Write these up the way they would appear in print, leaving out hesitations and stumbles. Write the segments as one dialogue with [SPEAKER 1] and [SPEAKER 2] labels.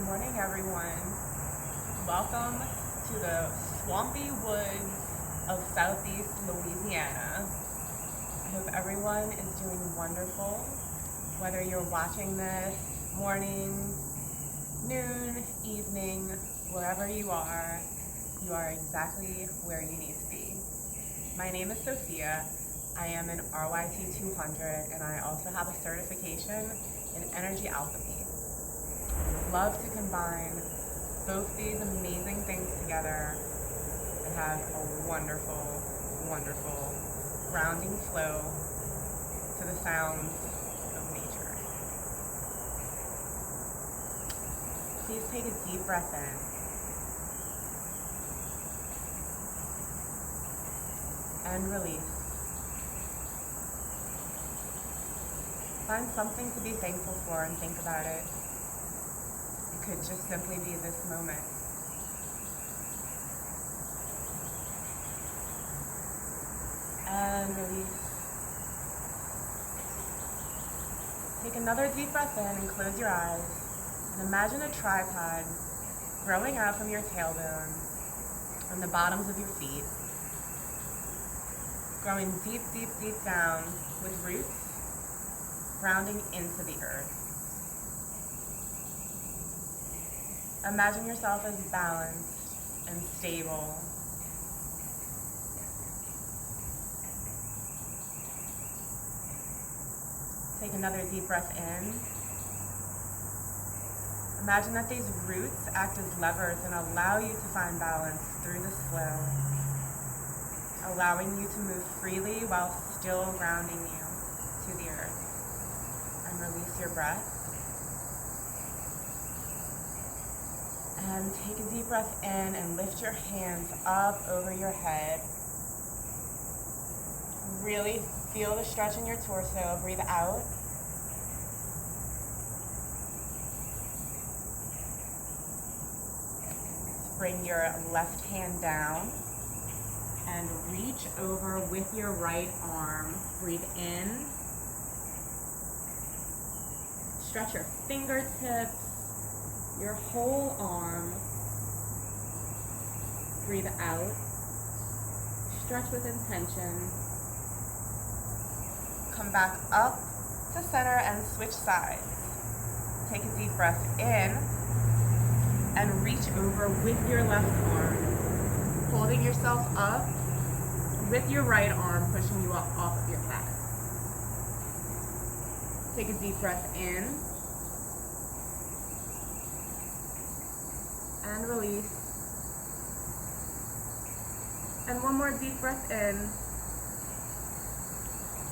[SPEAKER 1] Good morning, everyone. Welcome to the swampy woods of Southeast Louisiana. I hope everyone is doing wonderful. Whether you're watching this morning, noon, evening, wherever you are exactly where you need to be. My name is Sophia. I am an RYT 200 and I also have a certification in energy alchemy. I love to combine both these amazing things together and have a wonderful, wonderful grounding flow to the sounds of nature. Please take a deep breath in. And release. Find something to be thankful for and think about it. It could just simply be this moment. And release. Take another deep breath in and close your eyes. And imagine a tripod growing out from your tailbone and the bottoms of your feet, growing deep, deep, deep down with roots, grounding into the earth. Imagine yourself as balanced and stable. Take another deep breath in. Imagine that these roots act as levers and allow you to find balance through this flow, allowing you to move freely while still grounding you to the earth. And release your breath. And take a deep breath in and lift your hands up over your head. Really feel the stretch in your torso. Breathe out. Bring your left hand down and reach over with your right arm. Breathe in. Stretch your fingertips, your whole arm. Breathe out. Stretch with intention. Come back up to center and switch sides. Take a deep breath in and reach over with your left arm, holding yourself up with your right arm, pushing you up off of your mat. Take a deep breath in and release. And one more deep breath in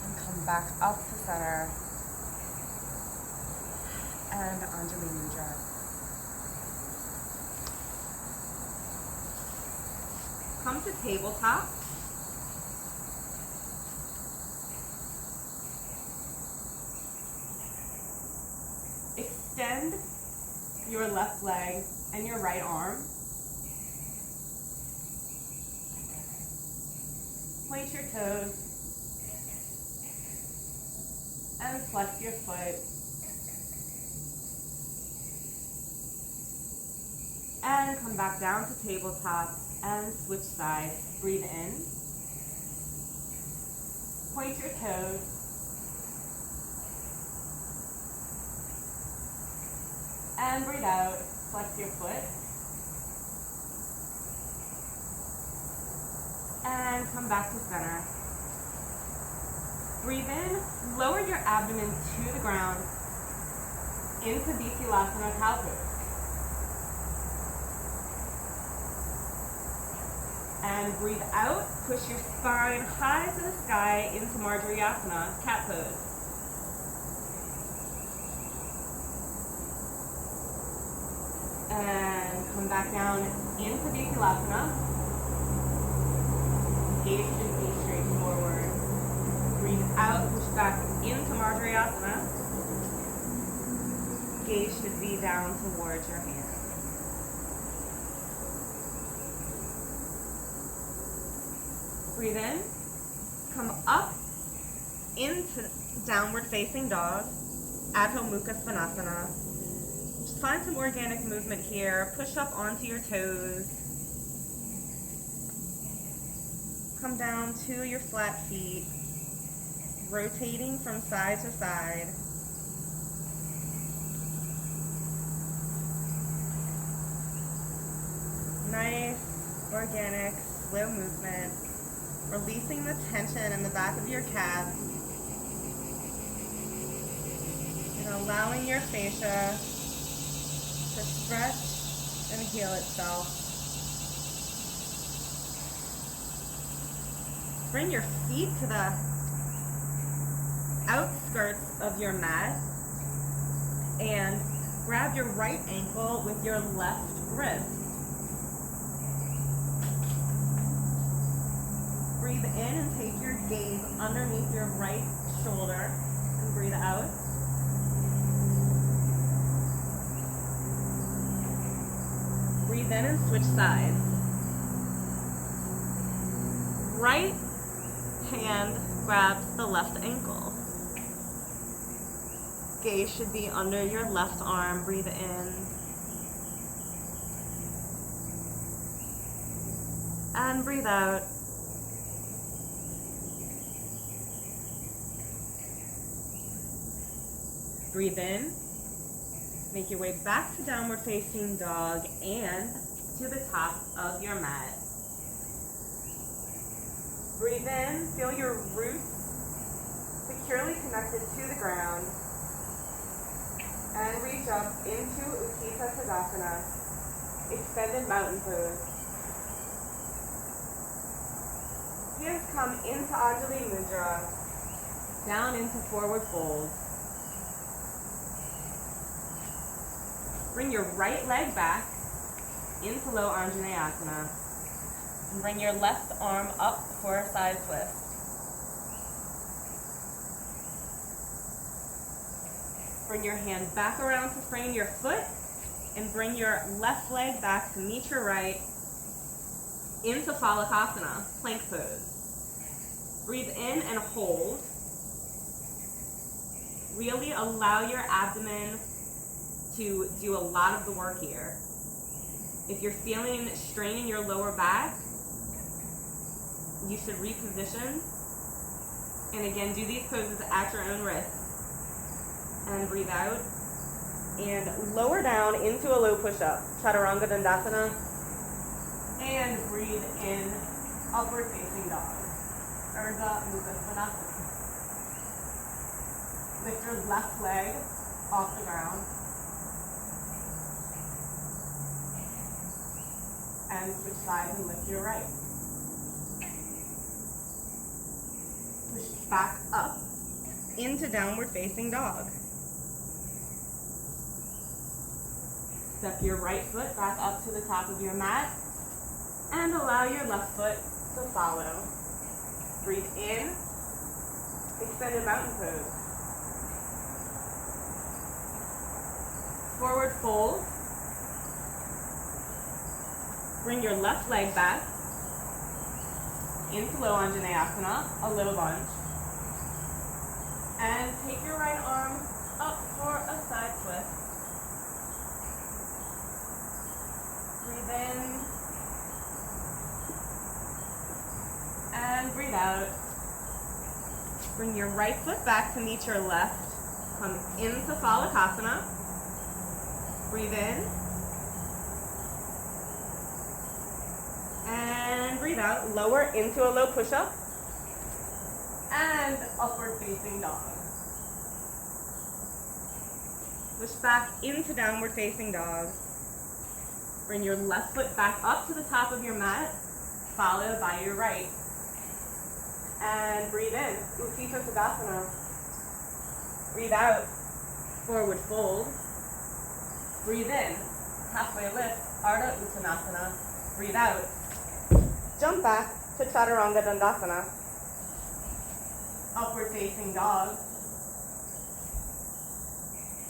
[SPEAKER 1] and come back up to center and Anjali Mudra. Come to tabletop. Extend your left leg and your right arm. Point your toes and flex your foot. And come back down to tabletop and switch sides. Breathe in. Point your toes. And breathe out. Flex your foot. And come back to center. Breathe in. Lower your abdomen to the ground into Vipassana cow pose. And breathe out, push your spine high to the sky into Marjariasana, cat pose. And come back down into Vipassana. Gaze should be straight forward. Breathe out, push back into Marjariasana. Gaze should be down towards your hands. Breathe in, come up into downward facing dog, Adho Mukha Svanasana. find some organic movement here. Push up onto your toes. Come down to your flat feet, rotating from side to side. Nice, organic, slow movement. Releasing the tension in the back of your calves. And allowing your fascia to stretch and heal itself. Bring your feet to the outskirts of your mat and grab your right ankle with your left wrist. Breathe in and take your gaze underneath your right shoulder and breathe out. Breathe in and switch sides. Right hand grabs the left ankle. Gaze should be under your left arm. Breathe in. And breathe out. Breathe in. Make your way back to downward facing dog and to the top of your mat. Breathe in, feel your roots securely connected to the ground. And reach up into Utthita Tadasana, extended mountain pose. Hands come into Anjali Mudra, down into forward fold. Bring your right leg back into low Anjaneyasana. And bring your left arm up for a side twist. Bring your hand back around to frame your foot and bring your left leg back to meet your right into Phalakasana, plank pose. Breathe in and hold. Really allow your abdomen to do a lot of the work here. If you're feeling strain in your lower back, you should reposition. And again, do these poses at your own risk. And breathe out. And lower down into a low push-up, Chaturanga Dandasana. And breathe in, upward facing dog, Urdhva Mukha Svanasana. Lift your left leg off the ground. And switch sides and lift your right. Push back up into downward facing dog. Step your right foot back up to the top of your mat and allow your left foot to follow. Breathe in, extended mountain pose. Forward fold. Bring your left leg back into low Anjaneyasana, a low lunge. And take your right arm up for a side twist. Breathe in. And breathe out. Bring your right foot back to meet your left. Come into Phalakasana. Breathe in. And breathe out, lower into a low push-up. And upward facing dog. Push back into downward facing dog. Bring your left foot back up to the top of your mat, followed by your right. And breathe in, Utthita Tadasana. Breathe out, forward fold. Breathe in, halfway lift, Ardha Uttanasana. Breathe out. Jump back to Chaturanga Dandasana. Upward facing dog.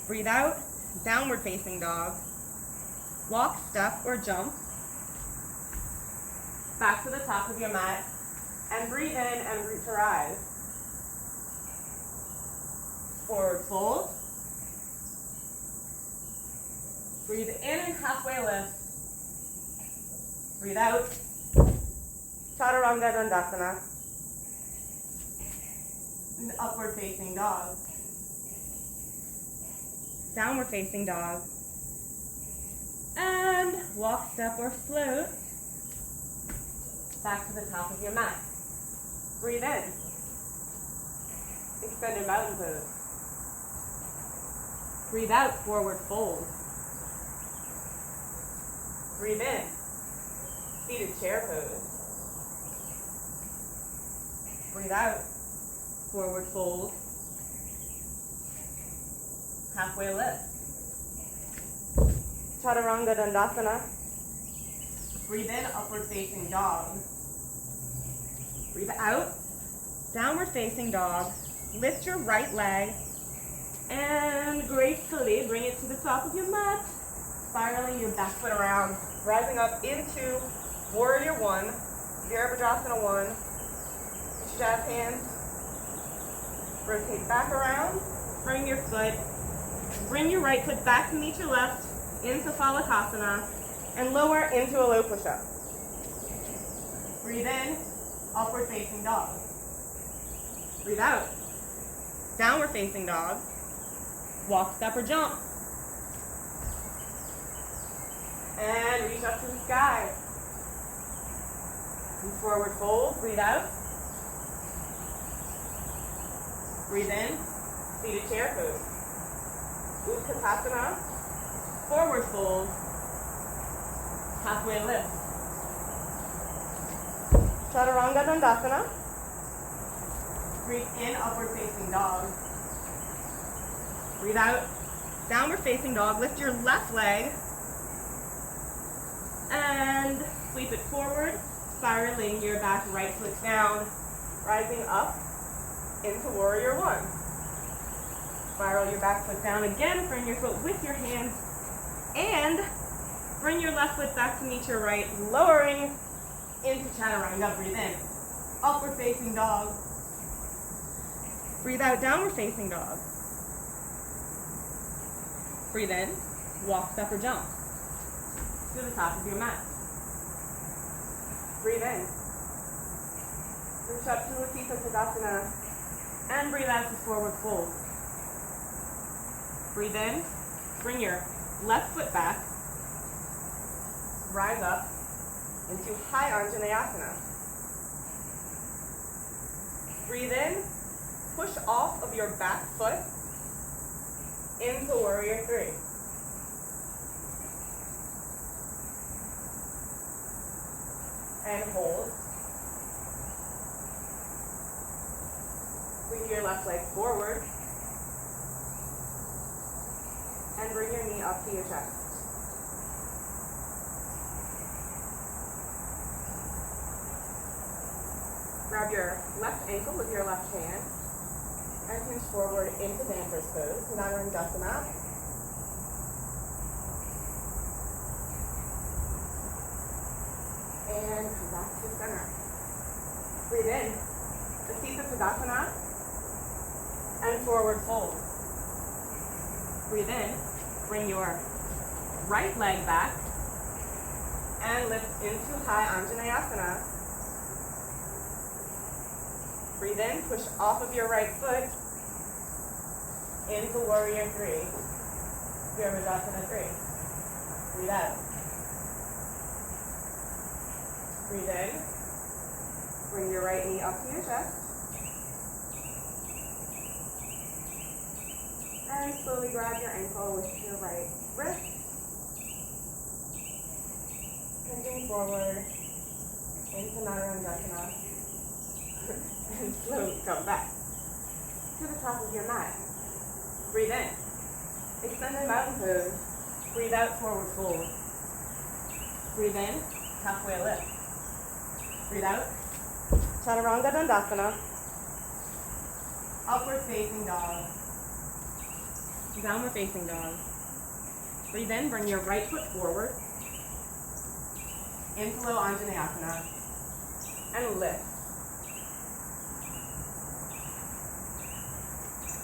[SPEAKER 1] Breathe out, downward facing dog. Walk, step, or jump. Back to the top of your mat. And breathe in and root to rise. Forward fold. Breathe in and halfway lift. Breathe out. Chaturanga Dandasana. And upward facing dog. Downward facing dog. And walk, step, or float back to the top of your mat. Breathe in. Extended mountain pose. Breathe out, forward fold. Breathe in, seated chair pose. Breathe out, forward fold. Halfway lift. Chaturanga Dandasana. Breathe in, upward facing dog. Breathe out, downward facing dog. Lift your right leg and gracefully bring it to the top of your mat. Spiraling your back foot around, rising up into Warrior One, Virabhadrasana 1. Jazz hands. Rotate back around, bring your foot. Bring your right foot back to meet your left into Phalakasana and lower into a low push-up. Breathe in, upward facing dog. Breathe out, downward facing dog. Walk, step, or jump. And reach up to the sky. And forward fold, breathe out. Breathe in, seated chair pose. Utkatasana, forward fold, halfway lift. Chaturanga Dandasana. Breathe in, upward facing dog. Breathe out, downward facing dog. Lift your left leg and sweep it forward, spiraling your back right foot down, rising up into Warrior One. Spiral your back foot down again, bring your foot with your hands, and bring your left foot back to meet your right, lowering into Chaturanga. Breathe in, upward facing dog. Breathe out, downward facing dog. Breathe in, walk, step, or jump to the top of your mat. Breathe in, reach up to Latita Tadasana, and breathe out to forward fold. Breathe in, bring your left foot back, rise up into High Anjaneyasana. Breathe in, push off of your back foot into Warrior Three. And hold. Bring your left leg forward. And bring your knee up to your chest. Grab your left ankle with your left hand and hinge forward into Dancer's pose, Nagarandasana. And come back to center. Breathe in, Latita Tadasana, and forward fold. Breathe in, bring your right leg back, and lift into High Anjaneyasana. Breathe in, push off of your right foot into Warrior Three, Virabhadrasana 3. Breathe out. Breathe in, bring your right knee up to your chest, and slowly grab your ankle with your right wrist, bending forward into Nagarandasana. And slowly come back to the top of your mat. Breathe in, extended mountain pose. Breathe out, forward fold. Breathe in, halfway lift. Breathe out, Chaturanga Dandasana. Upward facing dog. Downward facing dog. Breathe in, bring your right foot forward into Low Anjaneyasana and lift.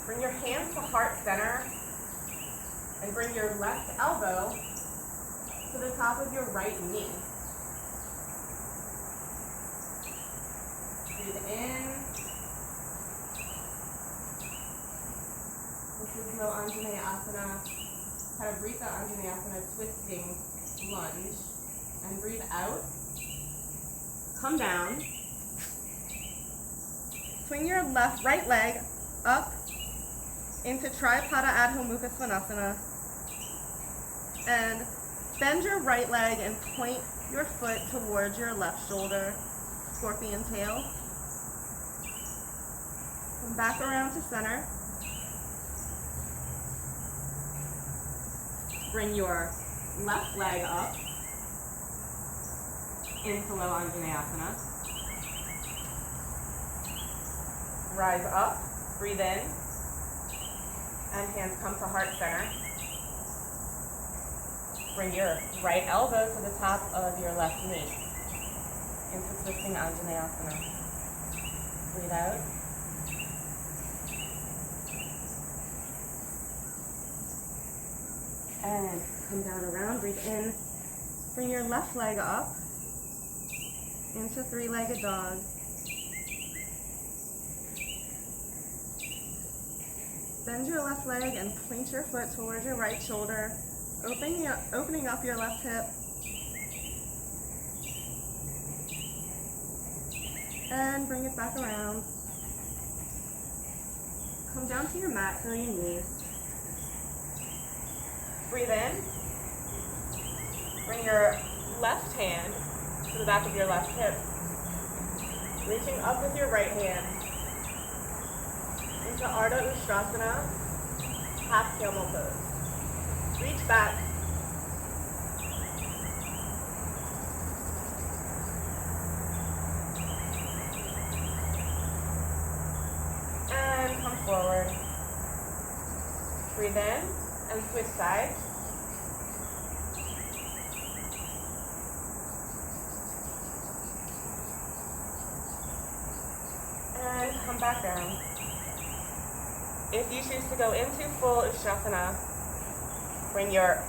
[SPEAKER 1] Bring your hands to heart center and bring your left elbow top of your right knee. Breathe in. This is low Anjaneyasana, Parivrtta Anjaneyasana, twisting lunge. And breathe out. Come down. Swing your right leg up into Tripada Adho Mukha Svanasana. And bend your right leg and point your foot towards your left shoulder, scorpion tail. Come back around to center. Bring your left leg up into low Anjaneyasana. Rise up, breathe in, and hands come to heart center. Bring your right elbow to the top of your left knee into twisting Anjaneyasana. Breathe out. And come down around, breathe in. Bring your left leg up into three-legged dog. Bend your left leg and point your foot towards your right shoulder, opening up your left hip. And bring it back around. Come down to your mat, feel your knees. Breathe in. Bring your left hand to the back of your left hip. Reaching up with your right hand into Ardha Ustrasana, half camel pose. Reach back. And come forward. Breathe in and switch sides. And come back down. If you choose to go into full Ustrasana, bring your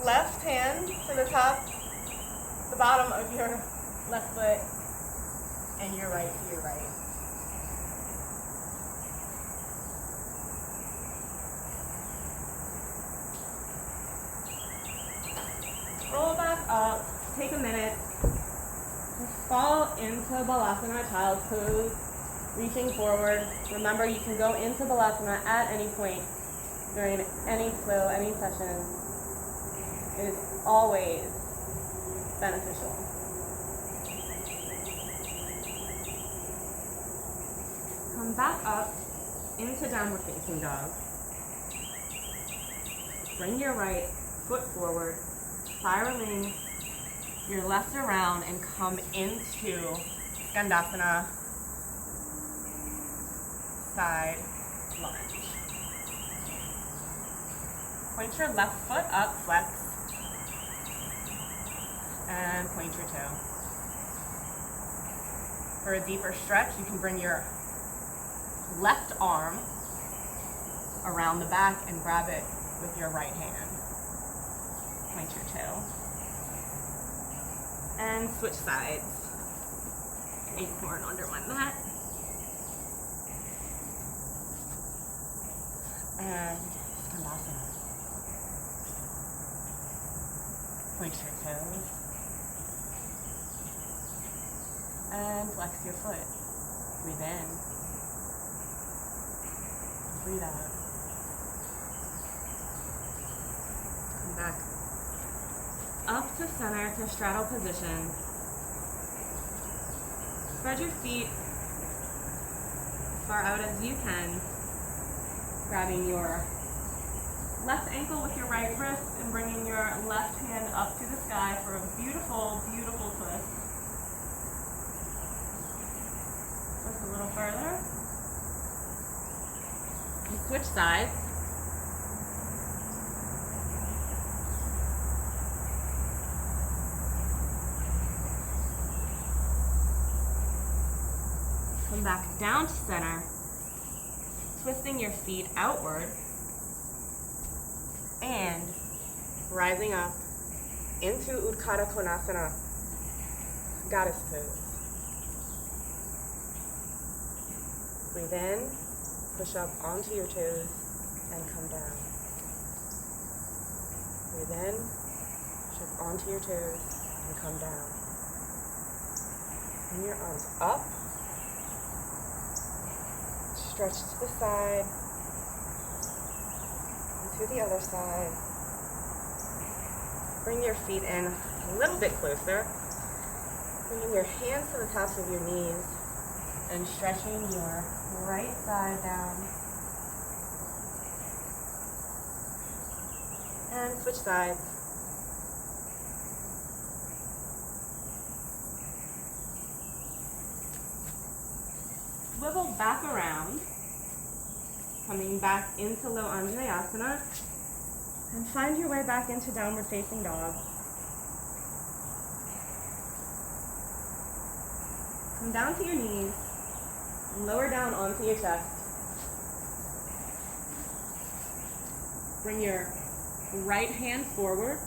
[SPEAKER 1] left hand to the bottom of your left foot, and your right to your right. Roll back up, take a minute to fall into Balasana, child's pose, reaching forward. Remember, you can go into Balasana at any point during any flow, any session. It is always beneficial. Come back up into downward facing dog. Bring your right foot forward, spiraling your left around, and come into Skandasana, side lunge. Point your left foot up, flex, and point your toe. For a deeper stretch, you can bring your left arm around the back and grab it with your right hand. Point your toe. And switch sides. Acorn under my mat. And Skandasana. Point your toes. And flex your foot. Breathe in. Breathe out. Come back up to center to straddle position. Spread your feet as far out as you can, grabbing your left ankle with your right wrist and bringing your left hand up to the sky for a beautiful, beautiful twist. Twist a little further. And switch sides. Come back down to center, twisting your feet outward and rising up into Utthata Konasana, goddess pose. Breathe in, push up onto your toes, and come down. Breathe in, push up onto your toes, and come down. Bring your arms up, stretch to the side, and to the other side. Bring your feet in a little bit closer. Bringing your hands to the tops of your knees and stretching your right side down. And switch sides. Swivel back around, coming back into low Anjaneyasana, and find your way back into downward facing dog. Come down to your knees, and lower down onto your chest. Bring your right hand forward,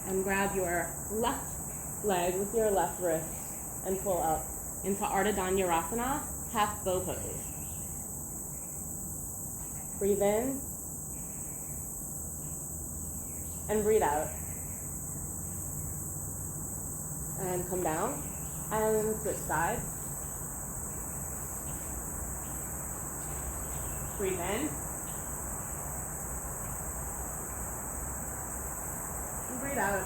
[SPEAKER 1] and grab your left leg with your left wrist, and pull up into Ardha Dhanurasana, half bow pose. Breathe in, and breathe out. And come down, and switch sides. Breathe in, and breathe out.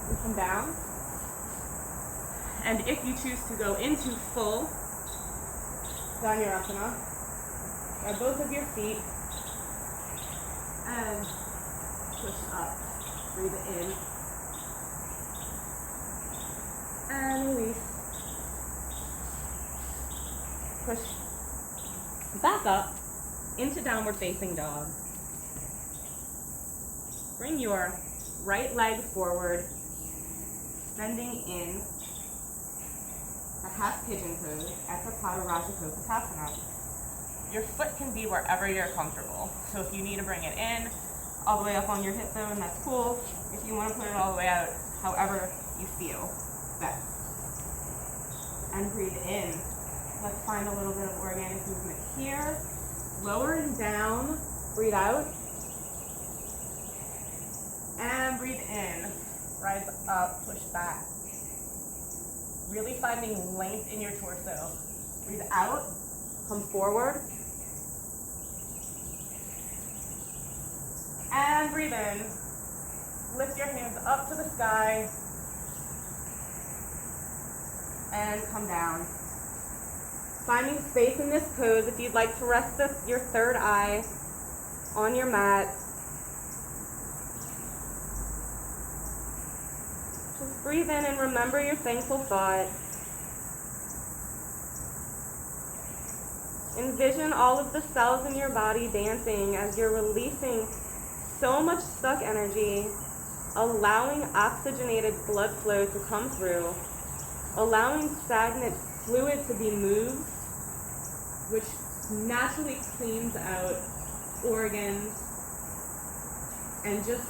[SPEAKER 1] And come down. And if you choose to go into full Dhanurasana, grab both of your feet and push up. Breathe in and release. Push back up into downward facing dog. Bring your right leg forward, bending in a half pigeon pose at the Pada Rajakapotasana. Your foot can be wherever you're comfortable. So if you need to bring it in, all the way up on your hip bone, that's cool. If you want to put it all the way out, however you feel best. And breathe in. Let's find a little bit of organic movement here. Lower and down, breathe out. And breathe in, rise up, push back. Really finding length in your torso. Breathe out, come forward. And breathe in. Lift your hands up to the sky. And come down. Finding space in this pose, if you'd like to rest your third eye on your mat. Just breathe in and remember your thankful thought. Envision all of the cells in your body dancing as you're releasing so much stuck energy, allowing oxygenated blood flow to come through, allowing stagnant fluid to be moved, which naturally cleans out organs and just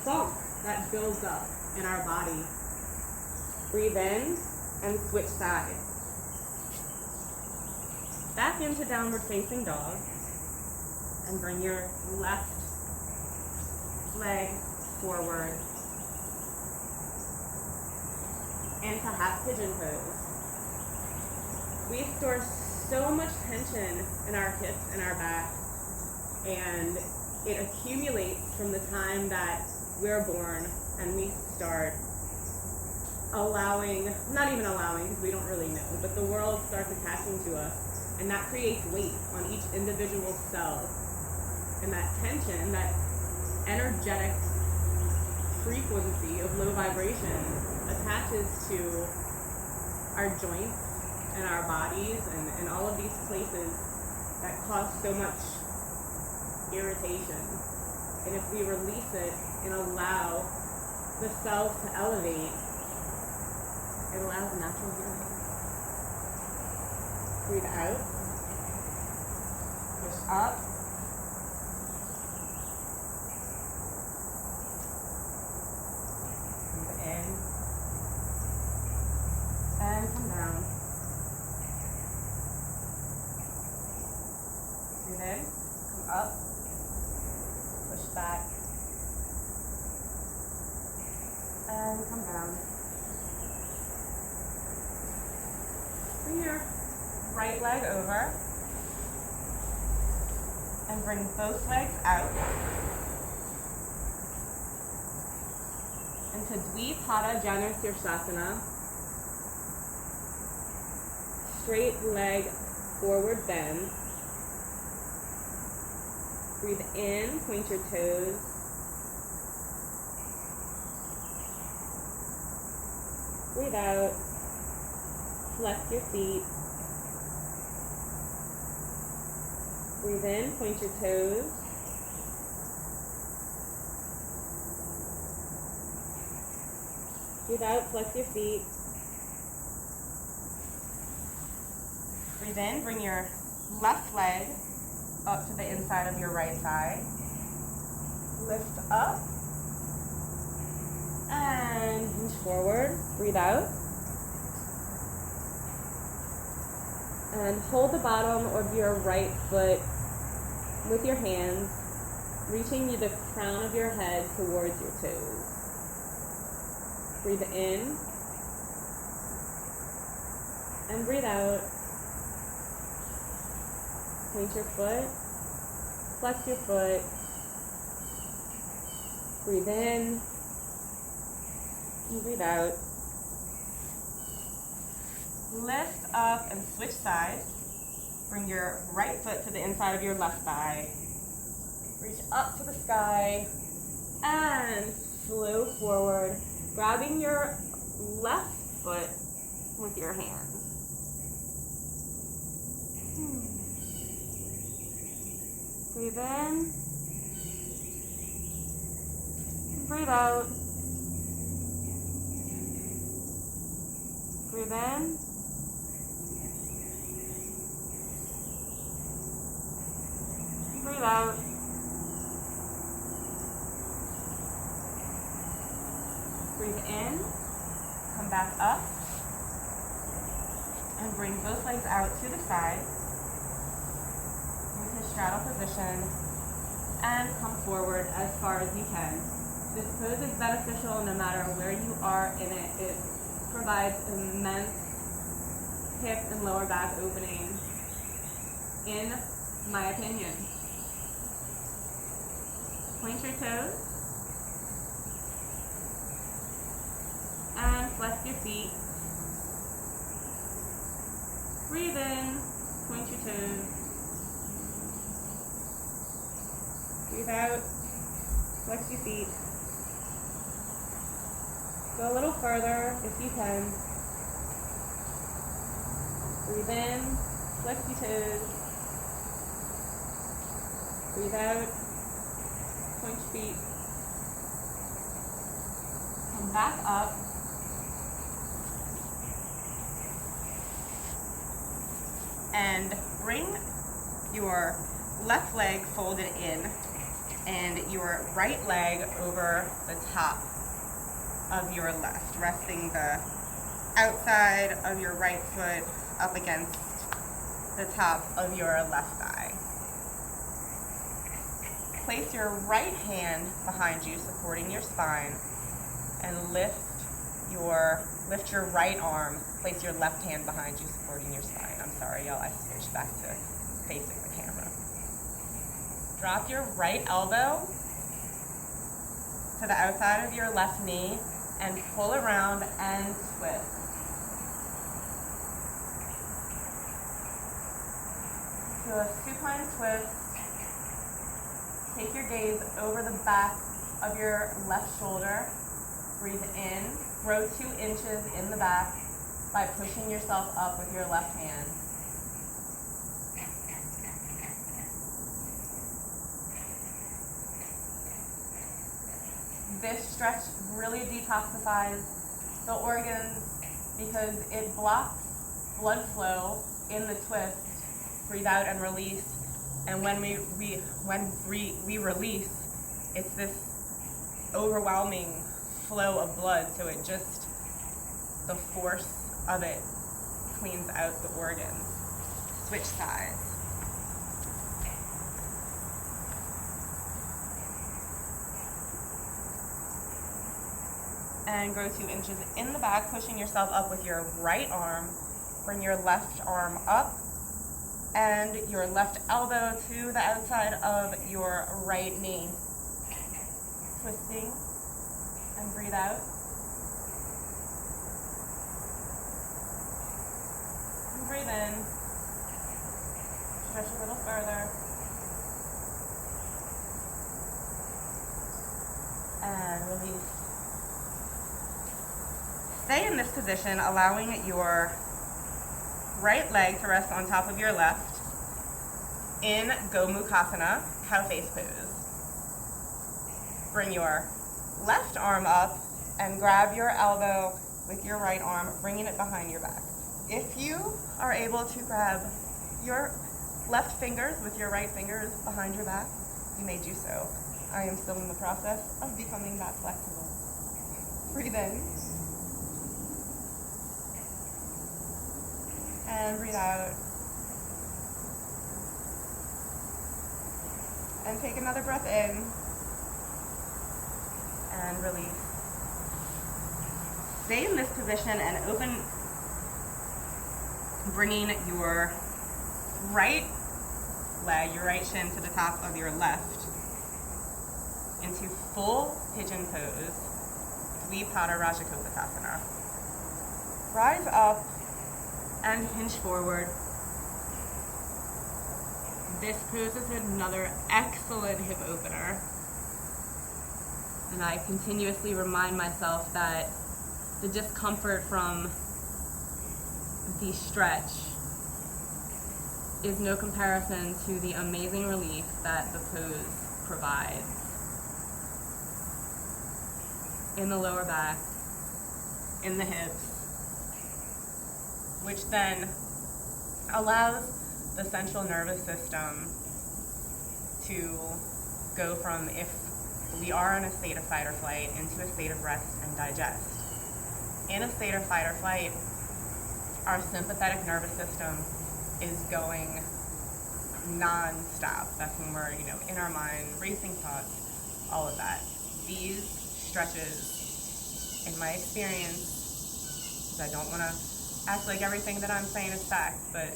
[SPEAKER 1] funk that builds up in our body. Breathe in and switch sides. Back into downward facing dog, and bring your left leg forward into half pigeon pose. We store so much tension in our hips and our back, and it accumulates from the time that we're born and we start allowing, not even allowing because we don't really know, but the world starts attaching to us, and that creates weight on each individual cell. And that tension, that energetic frequency of low vibration attaches to our joints and our bodies and all of these places that cause so much irritation. And if we release it and allow the cells to elevate, it allows natural healing. Breathe out, push up, Breathe in, come up, push back, and come down. Bring your right leg over and bring both legs out into Dvipada Janusirsasana. Straight leg forward bend. Breathe in, point your toes. Breathe out, flex your feet. Breathe in, point your toes. Breathe out, flex your feet. Breathe in, bring your left leg up to the inside of your right thigh. Lift up and hinge forward. Breathe out. And hold the bottom of your right foot with your hands, reaching the crown of your head towards your toes. Breathe in and breathe out. Point your foot, flex your foot, breathe in, and breathe out. Lift up and switch sides. Bring your right foot to the inside of your left thigh. Reach up to the sky and flow forward, grabbing your left foot with your hands. Breathe in, breathe out, breathe in, breathe out, breathe in, come back up, and bring both legs out to the side. Straddle position and come forward as far as you can. This pose is beneficial no matter where you are in it. It provides immense hip and lower back opening, in my opinion. Point your toes and flex your feet. Breathe in, point your toes. Breathe out, flex your feet. Go a little further if you can. Breathe in, flex your toes. Breathe out, point your feet. Come back up. And bring your left leg folded in and your right leg over the top of your left, resting the outside of your right foot up against the top of your left thigh. Place your right hand behind you, supporting your spine, and lift your right arm. Place your left hand behind you, supporting your spine. I'm sorry, y'all, I switched back to facing the camera. Drop your right elbow to the outside of your left knee and pull around and twist. So a supine twist. Take your gaze over the back of your left shoulder. Breathe in. Grow 2 inches in the back by pushing yourself up with your left hand. This stretch really detoxifies the organs because it blocks blood flow in the twist. Breathe out and release. And when we release, it's this overwhelming flow of blood. So it just, the force of it cleans out the organs. Switch sides. and grow 2 inches in the back, pushing yourself up with your right arm. Bring your left arm up and your left elbow to the outside of your right knee. Twisting and breathe out. And breathe in. Stretch a little further. And release. Stay in this position, allowing your right leg to rest on top of your left in Gomukhasana, cow face pose. Bring your left arm up and grab your elbow with your right arm, bringing it behind your back. If you are able to grab your left fingers with your right fingers behind your back, you may do so. I am still in the process of becoming that flexible. Breathe in. And breathe out. And take another breath in. And release. Stay in this position and open, bringing your right leg, your right shin to the top of your left into full pigeon pose, Dvipada Rajakopatasana. Rise up and hinge forward. This pose is another excellent hip opener. And I continuously remind myself that the discomfort from the stretch is no comparison to the amazing relief that the pose provides in the lower back, in the hips, which then allows the central nervous system to go from, if we are in a state of fight or flight, into a state of rest and digest. In a state of fight or flight, our sympathetic nervous system is going non-stop. That's when we're, in our mind, racing thoughts, all of that. These stretches, in my experience, I don't want to act like everything that I'm saying is fact, but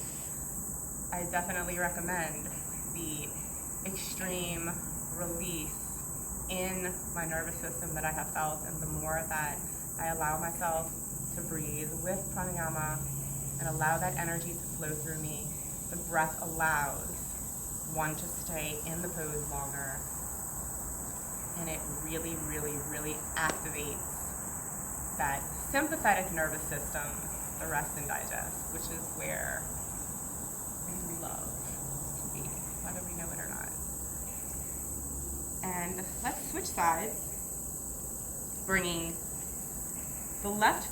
[SPEAKER 1] I definitely recommend the extreme release in my nervous system that I have felt, and the more that I allow myself to breathe with pranayama and allow that energy to flow through me, the breath allows one to stay in the pose longer, and it really, really, really activates that sympathetic nervous system, the rest and digest, which is where we love to be, whether we know it or not. And let's switch sides, bringing the right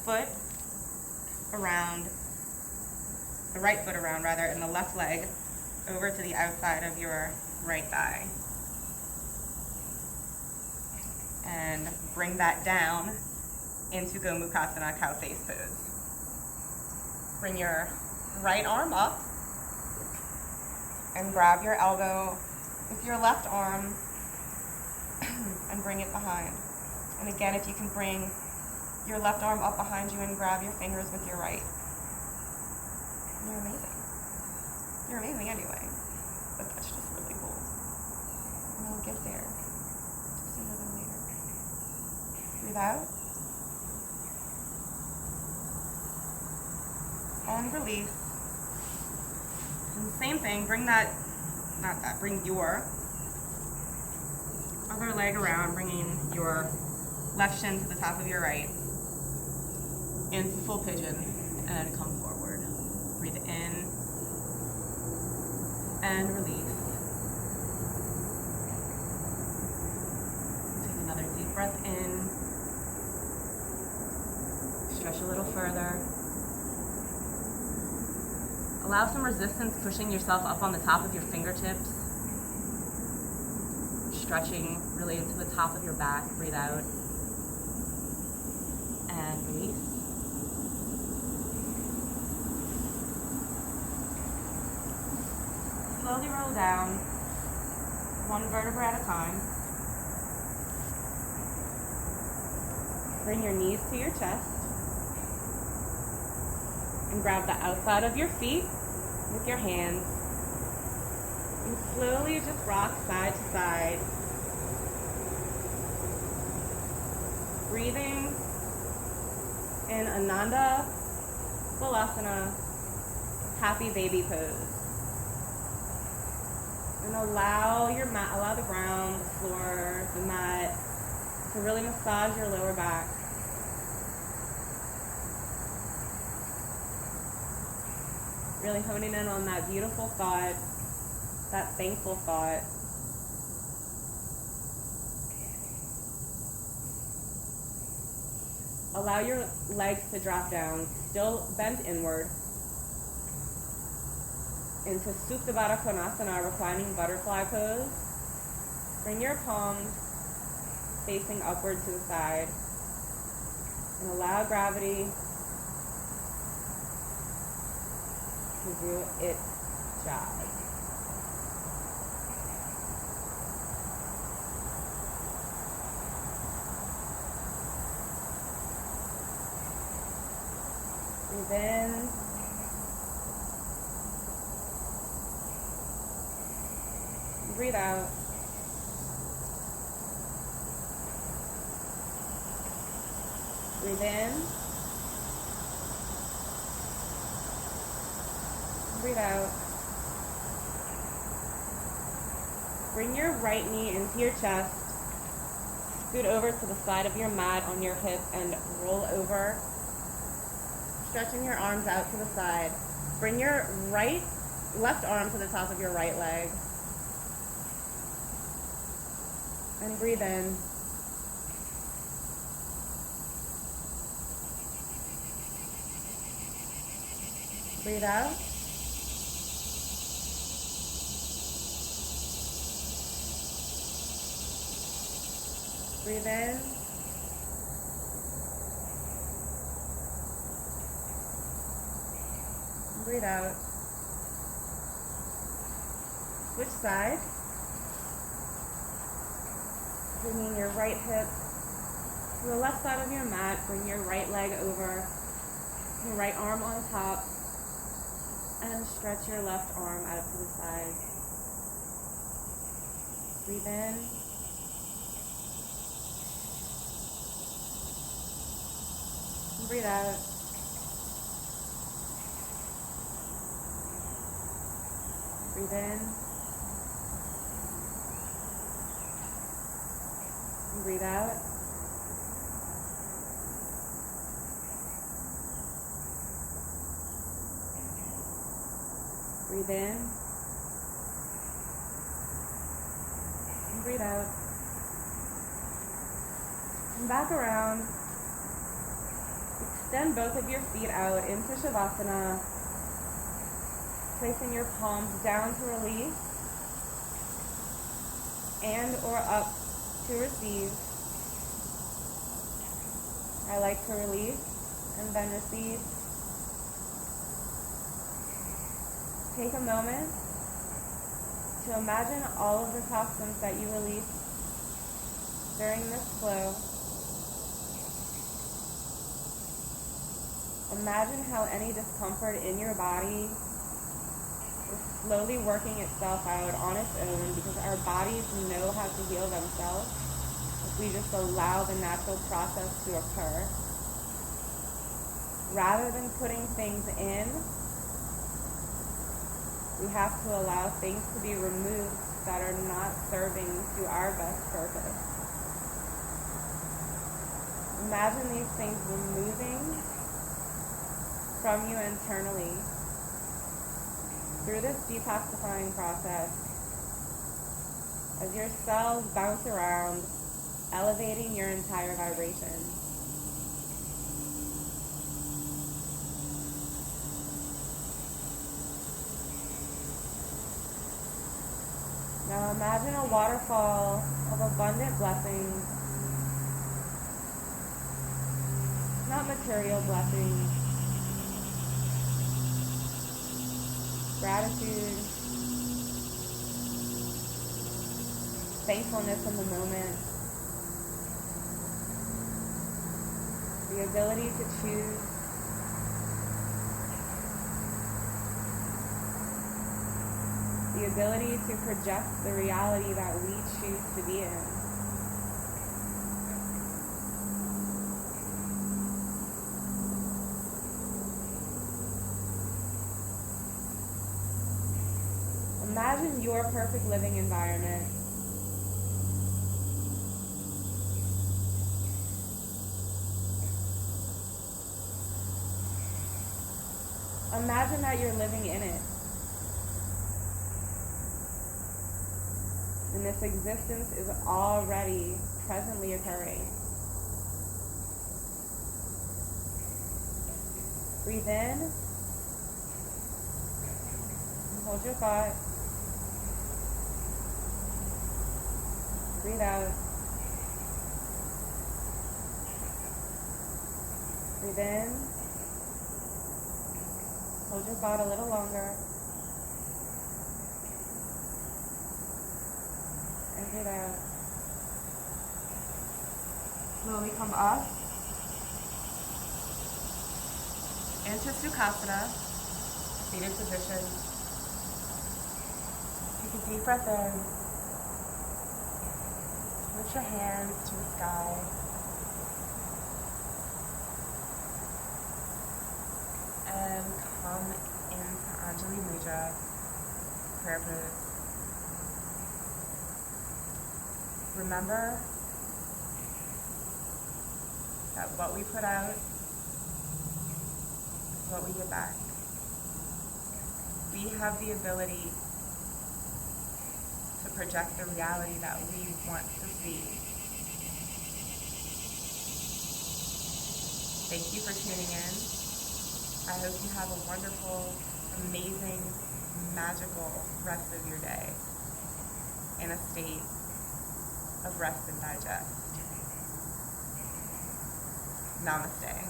[SPEAKER 1] foot around, and the left leg over to the outside of your right thigh. And bring that down into Gomukhasana, cow face pose. Bring your right arm up and grab your elbow with your left arm and bring it behind. And again, if you can bring your left arm up behind you and grab your fingers with your right. You're amazing. You're amazing anyway, but that's just really cool. And I'll get there sooner than later. Breathe out. And release. And same thing, bring your other leg around, bringing your left shin to the top of your right into full pigeon, and come forward. Breathe in and release. Take another deep breath in. Stretch a little further. Allow some resistance, pushing yourself up on the top of your fingertips. Stretching really into the top of your back. Breathe out. And release. Slowly roll down, one vertebra at a time. Bring your knees to your chest and grab the outside of your feet with your hands and slowly just rock side to side. Breathing in Ananda Balasana, happy baby pose. And allow your mat, allow the ground, the floor, the mat to really massage your lower back. Really honing in on that beautiful thought, that thankful thought. Allow your legs to drop down, still bent inward, into Supta Baddha Konasana, reclining butterfly pose. Bring your palms facing upward to the side, and allow gravity to do its job. Breathe in. Breathe out. Breathe in. Breathe out. Bring your right knee into your chest. Scoot over to the side of your mat on your hip and roll over. Stretching your arms out to the side. Bring your left arm to the top of your right leg. And breathe in. Breathe out. Breathe in. Breathe out. Switch sides. Bringing your right hip to the left side of your mat. Bring your right leg over. Your right arm on top. And stretch your left arm out to the side. Breathe in. And breathe out. Breathe in. And breathe out. Breathe in. And breathe out. And back around. Extend both of your feet out into Shavasana. Placing your palms down to release and or up to receive. I like to release and then receive. Take a moment to imagine all of the toxins that you release during this flow. Imagine how any discomfort in your body is slowly working itself out on its own, because our bodies know how to heal themselves if we just allow the natural process to occur. Rather than putting things in, we have to allow things to be removed that are not serving to our best purpose. Imagine these things removing from you internally through this detoxifying process as your cells bounce around, elevating your entire vibration. Now imagine a waterfall of abundant blessings, not material blessings, gratitude, thankfulness in the moment, The ability to choose the ability to project the reality that we choose to be in. Imagine your perfect living environment. Imagine that you're living in it. And this existence is already presently occurring. Breathe in. And hold your thought. Breathe out. Breathe in. Hold your thought a little longer. And breathe out. Slowly come up into Sukhasana, seated position. Take a deep breath in. Lift your hands to the sky. And come into Anjali Mudra, prayer pose. Remember that what we put out is what we get back. We have the ability to project the reality that we want to see. Thank you for tuning in. I hope you have a wonderful, amazing, magical rest of your day in a state of rest and digest. Namaste.